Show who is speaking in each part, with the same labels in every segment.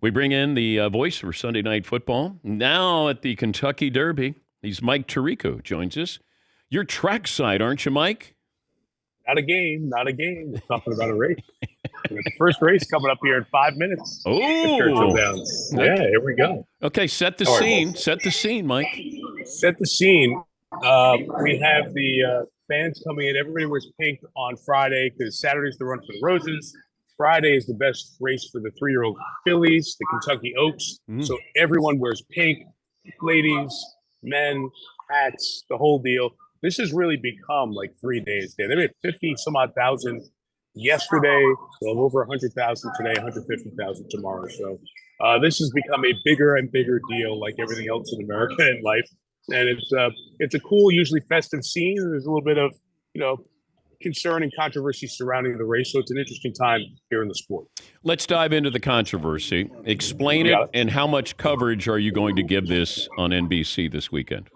Speaker 1: We bring in the voice for Sunday Night Football. Now at the Kentucky Derby, he's Mike Tirico joins us. You're trackside, aren't you, Mike?
Speaker 2: Not a game. We're talking about a race. The first race coming up here in 5 minutes.
Speaker 1: Oh,
Speaker 2: Downs. Yeah, here we go.
Speaker 1: Okay, set the scene. Set the scene, Mike.
Speaker 2: Set the scene. We have the fans coming in. Everybody wears pink on Friday because Saturday's the run for the Roses. Friday is the best race for the 3-year-old fillies, the Kentucky Oaks. So everyone wears pink, ladies, men, hats, the whole deal. This has really become like 3 days there. They made 50 some odd thousand yesterday, well over 100,000 today, 150,000 tomorrow. So this has become a bigger and bigger deal, like everything else in America and life. And it's a cool, usually festive scene. There's a little bit of, concern and controversy surrounding the race. So it's an interesting time here in the sport.
Speaker 1: Let's dive into the controversy. Explain it, and how much coverage are you going to give this on NBC this weekend?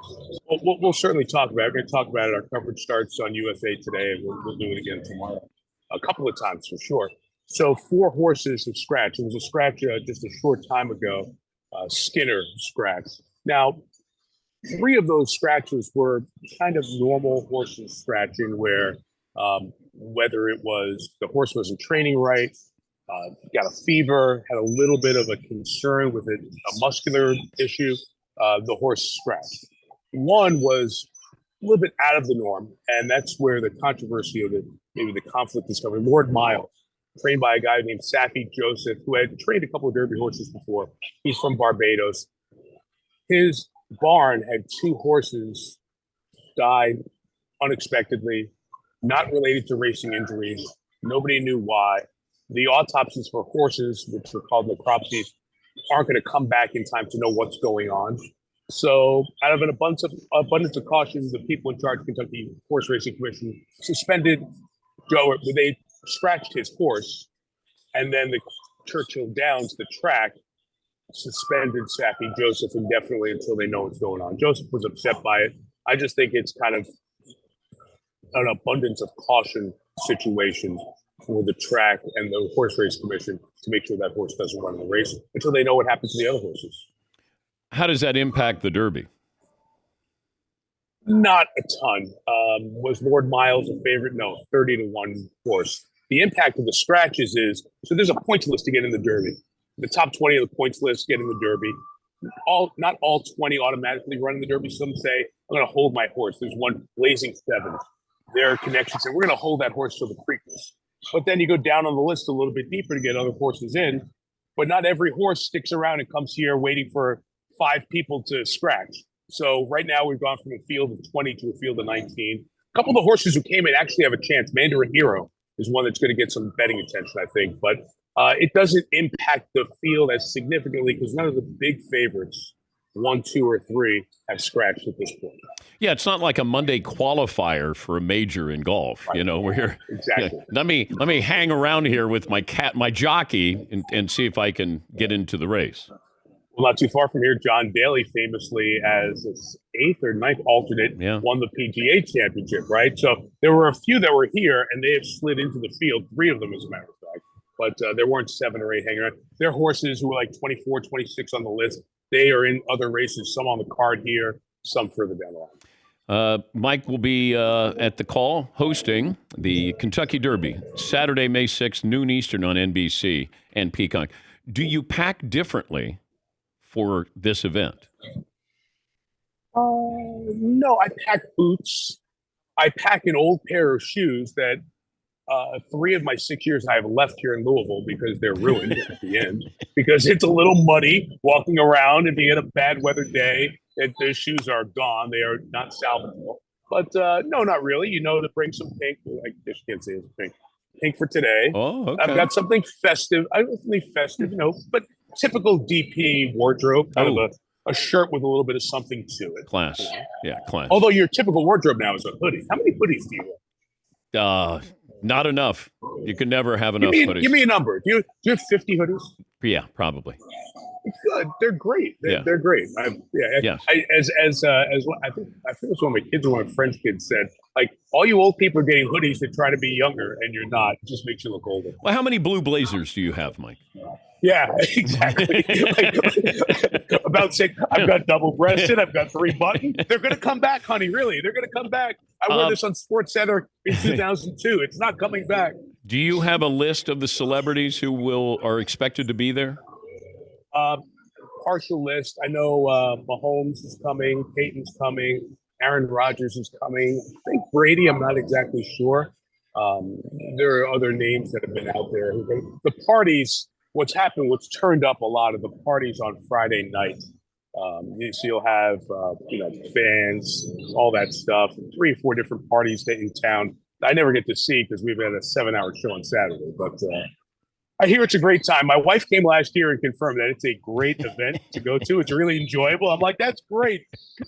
Speaker 2: Well, we'll certainly talk about it. We're going to talk about it. Our coverage starts on USA Today, and we'll do it again tomorrow. A couple of times for sure. So 4 horses have scratched. It was a scratch just a short time ago. Skinner scratched. Now, 3 of those scratches were kind of normal horses scratching where whether it was the horse wasn't training right, got a fever, had a little bit of a concern with a muscular issue, the horse scratched. One was a little bit out of the norm, and that's where the controversy of it, maybe the conflict is coming. Lord Miles, trained by a guy named Safi Joseph, who had trained a couple of Derby horses before. He's from Barbados. His barn had 2 horses die unexpectedly, not related to racing injuries. Nobody knew why. The autopsies for horses, which are called necropsies, aren't going to come back in time to know what's going on. So out of an abundance of caution, the people in charge of Kentucky Horse Racing Commission suspended Joe. They scratched his horse, and then the Churchill Downs, the track, suspended Safi Joseph indefinitely until they know what's going on. Joseph was upset by it. I just think it's kind of an abundance of caution situation for the track and the Horse Race Commission to make sure that horse doesn't run in the race until they know what happens to the other horses.
Speaker 1: How does that impact the Derby?
Speaker 2: Not a ton. Was Lord Miles a favorite? No, 30-1 horse. The impact of the scratches is, so there's a points list to get in the Derby. The top 20 of the points list get in the Derby. Not all 20 automatically run in the Derby. Some say, I'm going to hold my horse. There's one, Blazing 7. Their connection said, we're going to hold that horse till the Preakness. But then you go down on the list a little bit deeper to get other horses in. But not every horse sticks around and comes here waiting for 5 people to scratch. So right now we've gone from a field of 20 to a field of 19. A couple of the horses who came in actually have a chance. Mandarin Hero is one that's going to get some betting attention, I think. But it doesn't impact the field as significantly because none of the big favorites, 1, 2, or 3, have scratched at this point.
Speaker 1: Yeah, it's not like a Monday qualifier for a major in golf.
Speaker 2: Right.
Speaker 1: We're here.
Speaker 2: Exactly.
Speaker 1: Let me hang around here with my jockey, and see if I can get into the race.
Speaker 2: Well, not too far from here, John Daly, famously as his 8th or 9th alternate, won the PGA Championship, right? So there were a few that were here, and they have slid into the field, 3 of them, as a matter of fact. But there weren't 7 or 8 hanging around. They're horses who were like 24, 26 on the list. They are in other races, some on the card here, some further down the line.
Speaker 1: Mike will be at the call hosting the Kentucky Derby, Saturday, May 6th, noon Eastern on NBC and Peacock. Do you pack differently for this event?
Speaker 2: No, I pack boots. I pack an old pair of shoes that 3 of my 6 years I have left here in Louisville because they're ruined at the end, because it's a little muddy walking around. If you get a bad weather day, the shoes are gone. They are not salvageable. But no, not really. To bring some pink. I just can't say it's pink. Pink for today.
Speaker 1: Oh, okay.
Speaker 2: I've got something festive. I don't think festive, but typical DP wardrobe, kind of a shirt with a little bit of something to it.
Speaker 1: Class. Yeah, class.
Speaker 2: Although your typical wardrobe now is a hoodie. How many hoodies do you wear?
Speaker 1: Not enough. You can never have enough hoodies.
Speaker 2: Give me a number. Do you have 50 hoodies?
Speaker 1: Yeah, probably.
Speaker 2: It's good. They're great. They're great. I think it was one of my kids or one of my friend's kids said, like, all you old people are getting hoodies that try to be younger, and you're not. It just makes you look older.
Speaker 1: Well, how many blue blazers do you have, Mike?
Speaker 2: Yeah, exactly. About saying, I've got double-breasted, I've got 3 buttons. They're going to come back, honey, really. They're going to come back. I wore this on Sports Center in 2002. It's not coming back.
Speaker 1: Do you have a list of the celebrities who are expected to be there?
Speaker 2: Partial list. I know Mahomes is coming, Peyton's coming, Aaron Rodgers is coming. I think Brady, I'm not exactly sure. There are other names that have been out there. The parties, what's turned up a lot of the parties on Friday night. So you'll have, bands, all that stuff, 3 or 4 different parties in town. I never get to see because we've had a 7-hour show on Saturday, but I hear it's a great time. My wife came last year and confirmed that it's a great event to go to. It's really enjoyable. I'm like, that's great.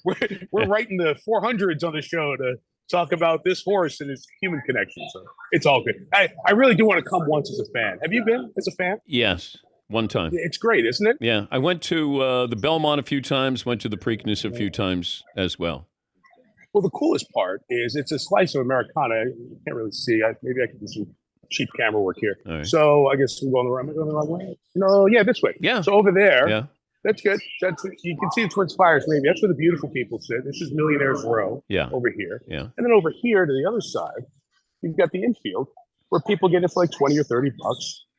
Speaker 2: We're writing the 400s on the show to talk about this horse and his human connection. So it's all good. I really do want to come once as a fan. Have you been as a fan?
Speaker 1: Yes, one time.
Speaker 2: It's great, isn't it?
Speaker 1: Yeah, I went to the Belmont a few times, went to the Preakness a few times as well.
Speaker 2: Well, the coolest part is it's a slice of Americana. You can't really see. Maybe I can do some cheap camera work here.
Speaker 1: Right.
Speaker 2: So I guess we're going the wrong way. No, yeah, this way.
Speaker 1: Yeah.
Speaker 2: So over there,
Speaker 1: yeah,
Speaker 2: that's good. You can see the Twin Spires. Maybe that's where the beautiful people sit. This is Millionaires Row.
Speaker 1: Yeah.
Speaker 2: Over here.
Speaker 1: Yeah.
Speaker 2: And then over here to the other side, you've got the infield where people get it for like $20 or $30,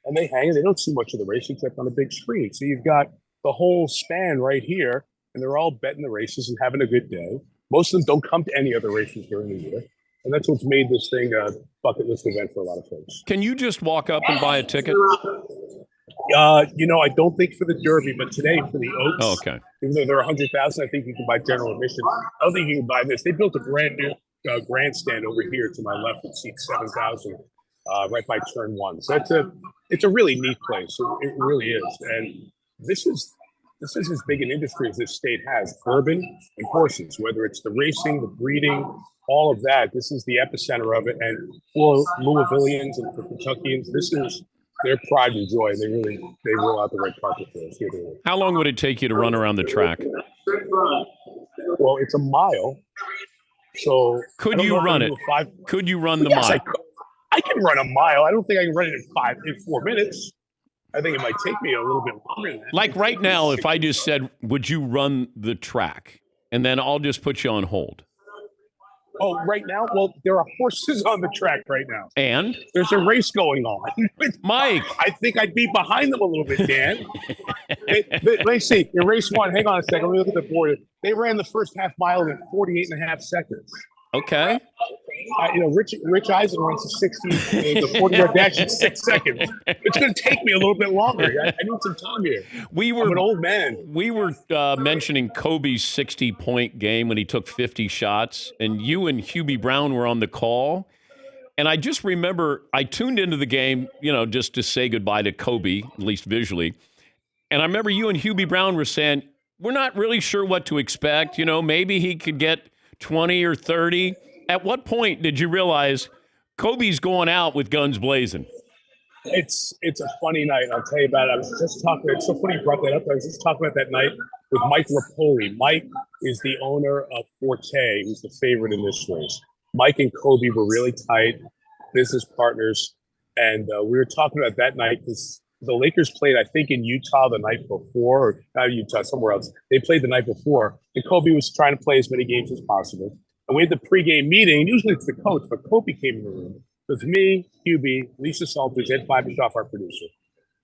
Speaker 2: and they hang and they don't see much of the race except on a big screen. So you've got the whole span right here, and they're all betting the races and having a good day. Most of them don't come to any other races during the year. And that's what's made this thing a bucket list event for a lot of folks.
Speaker 1: Can you just walk up and buy a ticket?
Speaker 2: I don't think for the Derby, but today for the Oaks.
Speaker 1: Oh, okay.
Speaker 2: Even though they're 100,000, I think you can buy general admission. I don't think you can buy this. They built a brand new grandstand over here to my left that seats 7,000, right by turn 1. So it's a really neat place. It really is. And this is as big an industry as this state has, bourbon and horses, whether it's the racing, the breeding, all of that. This is the epicenter of it. And for Louisvillians and for Kentuckians, this is their pride and joy. They roll out the red carpet for us.
Speaker 1: How long would it take you to run around the track?
Speaker 2: Well, it's a mile. So
Speaker 1: could you run it? Could you run the mile?
Speaker 2: I can run a mile. I don't think I can run it in 4 minutes. I think it might take me a little bit longer than that.
Speaker 1: Like right now, if I just said, would you run the track? And then I'll just put you on hold.
Speaker 2: Oh, right now? Well, there are horses on the track right now.
Speaker 1: And?
Speaker 2: There's a race going on.
Speaker 1: Mike.
Speaker 2: I think I'd be behind them a little bit, Dan. Let me see. In race 1, hang on a second. Let me look at the board. They ran the first half mile in 48 and a half seconds.
Speaker 1: Okay.
Speaker 2: Rich Eisen runs the 40-yard dash in 6 seconds. It's going to take me a little bit longer. I need some time here. I'm an old man.
Speaker 1: We were mentioning Kobe's 60-point game when he took 50 shots, and you and Hubie Brown were on the call. And I just remember I tuned into the game, just to say goodbye to Kobe, at least visually. And I remember you and Hubie Brown were saying, we're not really sure what to expect. Maybe he could get 20 or 30. At what point did you realize Kobe's going out with guns blazing?
Speaker 2: It's a funny night. I'll tell you about it. I was just talking. It's so funny you brought that up. I was just talking about that night with Mike Rapoli. Mike is the owner of Forte, who's the favorite in this race. Mike and Kobe were really tight business partners. And we were talking about that night because the Lakers played, I think, in Utah the night before, or not Utah, somewhere else. They played the night before. And Kobe was trying to play as many games as possible. And we had the pregame meeting, and usually it's the coach, but Kobe came in the room. It was me, Hubie, Lisa Salters, Ed Fibishoff, our producer.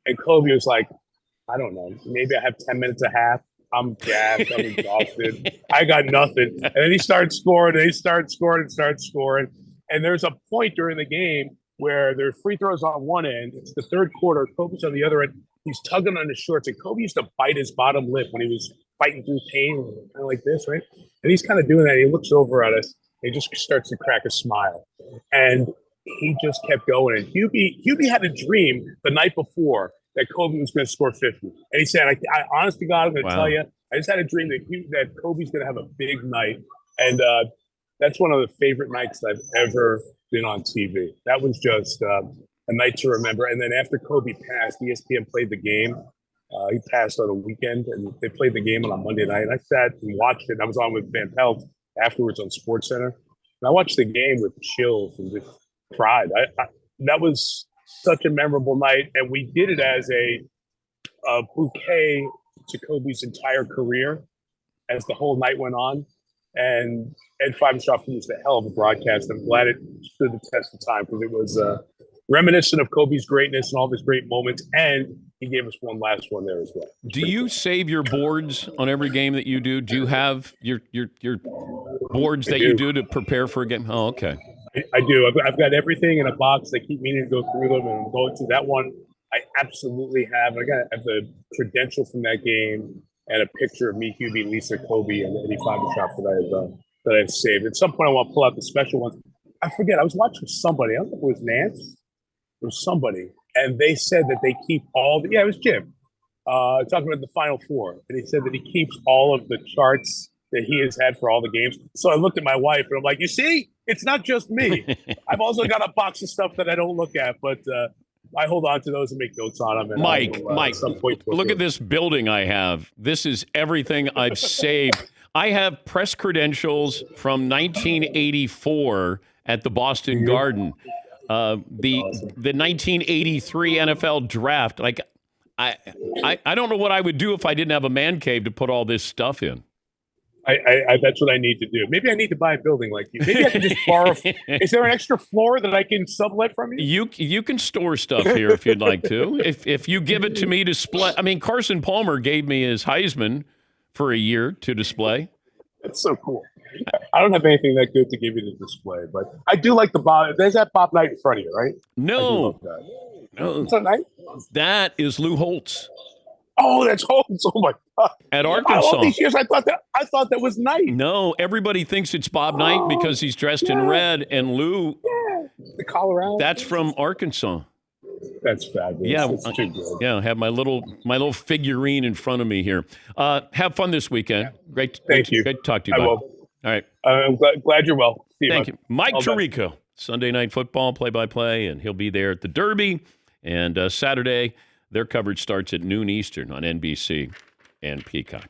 Speaker 2: And Kobe was like, I don't know, maybe I have 10 minutes a half. I'm gassed, I'm exhausted. I got nothing. And then he started scoring, and he started scoring. And there's a point during the game where there are free throws on one end. It's the third quarter. Kobe's on the other end. He's tugging on his shorts. And Kobe used to bite his bottom lip when he was fighting through pain, kind of like this, right? And he's kind of doing that. He looks over at us. And he just starts to crack a smile. And he just kept going. And Hubie had a dream the night before that Kobe was going to score 50. And he said, I honest to God, I'm going to tell you, I just had a dream that Kobe's going to have a big night. And that's one of the favorite nights I've ever been on TV. That was just a night to remember. And then after Kobe passed, ESPN played the game. He passed on a weekend, and they played the game on a Monday night. And I sat and watched it. I was on with Van Pelt afterwards on SportsCenter. And I watched the game with chills and just cried. That was such a memorable night. And we did it as a bouquet to Kobe's entire career as the whole night went on. And Ed Fiebenshoff used a hell of a broadcast. I'm glad it stood the test of time because it was reminiscent of Kobe's greatness and all of his great moments. And he gave us one last one there as well.
Speaker 1: Do you save your boards on every game that you do? Do you have your boards that you do to prepare for a game? Oh, okay.
Speaker 2: I do. I've got everything in a box. I keep meaning to go through them, and I'm going to that one. I absolutely have. I have the credential from that game and a picture of me, Hubie, Lisa, Kobe, and Eddie Fiebenshoff that I've saved. At some point, I want to pull out the special ones. I forget. I was watching somebody. I don't know if it was Nance. It was somebody, and they said that they keep all the. Yeah, it was Jim. Talking about the Final Four, and he said that he keeps all of the charts that he has had for all the games. So I looked at my wife, and I'm like, you see, it's not just me. I've also got a box of stuff that I don't look at, but I hold on to those and make notes on them. And
Speaker 1: Mike,
Speaker 2: at some point
Speaker 1: look at this building I have. This is everything I've saved. I have press credentials from 1984 at the Boston Garden. The 1983 NFL draft. Like, I don't know what I would do if I didn't have a man cave to put all this stuff in.
Speaker 2: That's what I need to do. Maybe I need to buy a building like you. Maybe I can just borrow. Is there an extra floor that I can sublet from you?
Speaker 1: You can store stuff here if you'd like to. If you give it to me to display. I mean, Carson Palmer gave me his Heisman for a year to display.
Speaker 2: That's so cool. I don't have anything that good to give you to display, but I do like the Bob. There's that Bob Knight in front of you, right?
Speaker 1: No.
Speaker 2: What's that Knight?
Speaker 1: That is Lou Holtz.
Speaker 2: Oh, that's Holtz. Oh my God.
Speaker 1: At Arkansas.
Speaker 2: All these years, I thought that was Knight.
Speaker 1: No, everybody thinks it's Bob Knight because he's dressed in red, and Lou.
Speaker 2: Yeah, the Colorado.
Speaker 1: That's from Arkansas.
Speaker 2: That's fabulous.
Speaker 1: Yeah,
Speaker 2: it's too good.
Speaker 1: Yeah. I have my little figurine in front of me here. Have fun this weekend.
Speaker 2: Thank you.
Speaker 1: Great to talk to you.
Speaker 2: I
Speaker 1: Bud.
Speaker 2: will.
Speaker 1: All right.
Speaker 2: I'm glad you're well. See
Speaker 1: Thank
Speaker 2: you.
Speaker 1: you, Mike Tirico. Sunday Night Football play-by-play, and he'll be there at the Derby. And Saturday, their coverage starts at noon Eastern on NBC and Peacock.